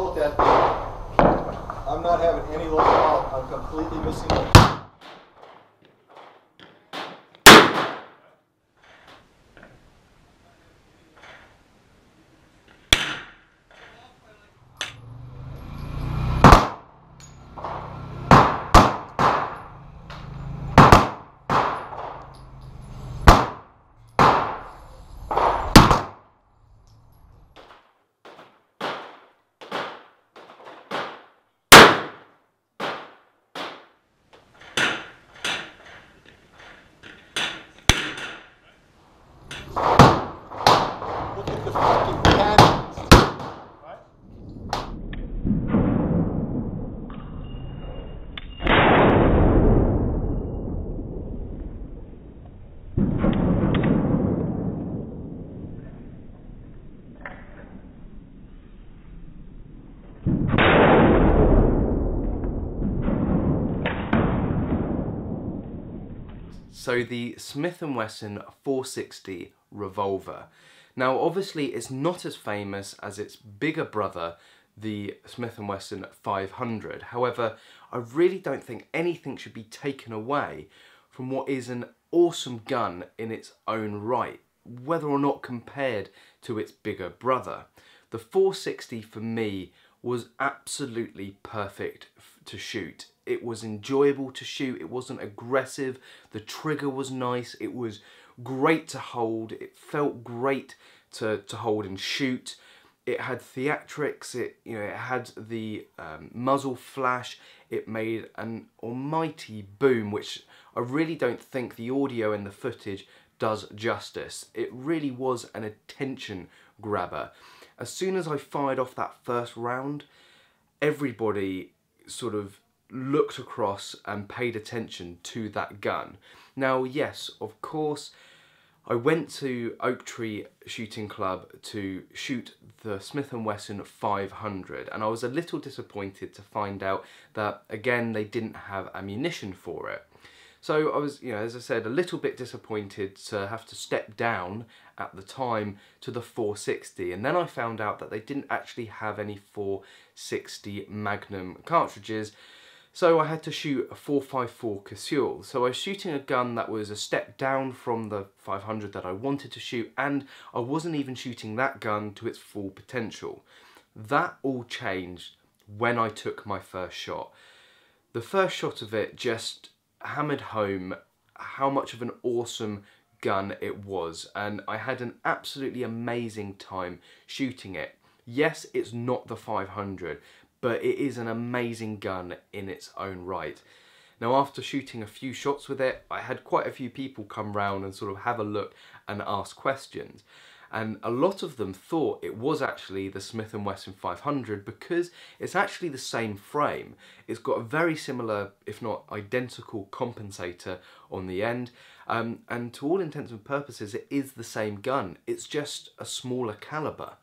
ball with that thing. I'm not having any low ball. I'm completely missing it. Look at the fucking cannons. What? So the Smith & Wesson 460 revolver. Now obviously it's not as famous as its bigger brother, the Smith & Wesson 500. However, I really don't think anything should be taken away from what is an awesome gun in its own right, whether or not compared to its bigger brother. The 460 for me was absolutely perfect to shoot. It was enjoyable to shoot, it wasn't aggressive, the trigger was nice, it was great to hold, it felt great to hold and shoot. It had theatrics, it had the muzzle flash, it made an almighty boom, which I really don't think the audio and the footage does justice. It really was an attention grabber. As soon as I fired off that first round, everybody sort of looked across and paid attention to that gun. Now, yes, of course, I went to Oak Tree Shooting Club to shoot the Smith & Wesson 500, and I was a little disappointed to find out that, again, they didn't have ammunition for it. So I was, as I said, a little bit disappointed to have to step down at the time to the 460, and then I found out that they didn't actually have any 460 Magnum cartridges, so I had to shoot a 454 Casual. So I was shooting a gun that was a step down from the 500 that I wanted to shoot, and I wasn't even shooting that gun to its full potential. That all changed when I took my first shot. The first shot of it just hammered home how much of an awesome gun it was, and I had an absolutely amazing time shooting it. Yes, it's not the 500, but it is an amazing gun in its own right. Now, after shooting a few shots with it, I had quite a few people come round and sort of have a look and ask questions. And a lot of them thought it was actually the Smith & Wesson 500 because it's actually the same frame. It's got a very similar, if not identical, compensator on the end. And to all intents and purposes, it is the same gun. It's just a smaller caliber.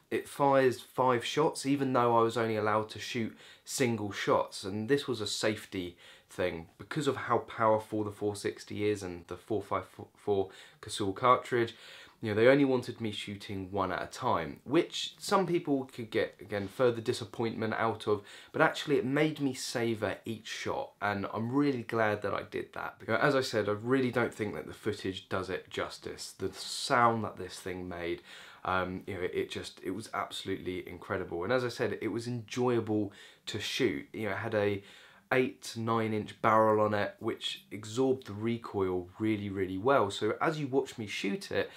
It fires 5 shots, even though I was only allowed to shoot single shots. And this was a safety thing because of how powerful the 460 is and the 454 Casual cartridge. They only wanted me shooting 1 at a time, which some people could get, again, further disappointment out of, but actually it made me savour each shot, and I'm really glad that I did that. Because, as I said, I really don't think that the footage does it justice. The sound that this thing made, it was absolutely incredible. And as I said, it was enjoyable to shoot. It had a 8 to 9 inch barrel on it, which absorbed the recoil really, really well. So as you watch me shoot it,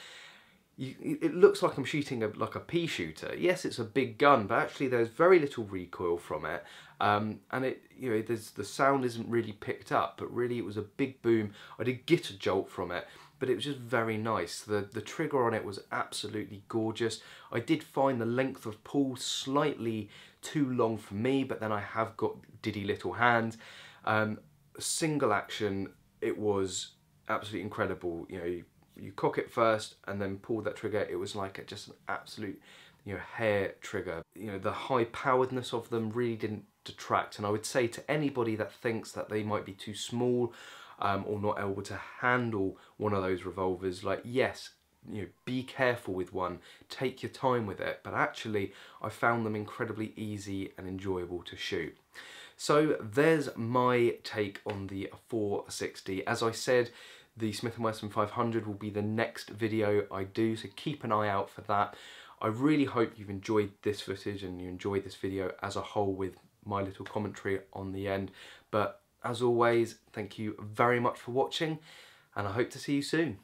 it looks like I'm shooting like a pea shooter. Yes, it's a big gun, but actually there's very little recoil from it, and the sound isn't really picked up. But really, it was a big boom. I did get a jolt from it, but it was just very nice. The trigger on it was absolutely gorgeous. I did find the length of pull slightly too long for me, but then I have got diddy little hands. Single action, it was absolutely incredible. You cock it first and then pull that trigger. It was like just an absolute, hair trigger. The high poweredness of them really didn't detract. And I would say to anybody that thinks that they might be too small or not able to handle one of those revolvers, like, yes, be careful with one, take your time with it, but actually I found them incredibly easy and enjoyable to shoot. So there's my take on the 460. As I said, the Smith & Wesson 500 will be the next video I do, so keep an eye out for that. I really hope you've enjoyed this footage and you enjoyed this video as a whole with my little commentary on the end. But as always, thank you very much for watching, and I hope to see you soon.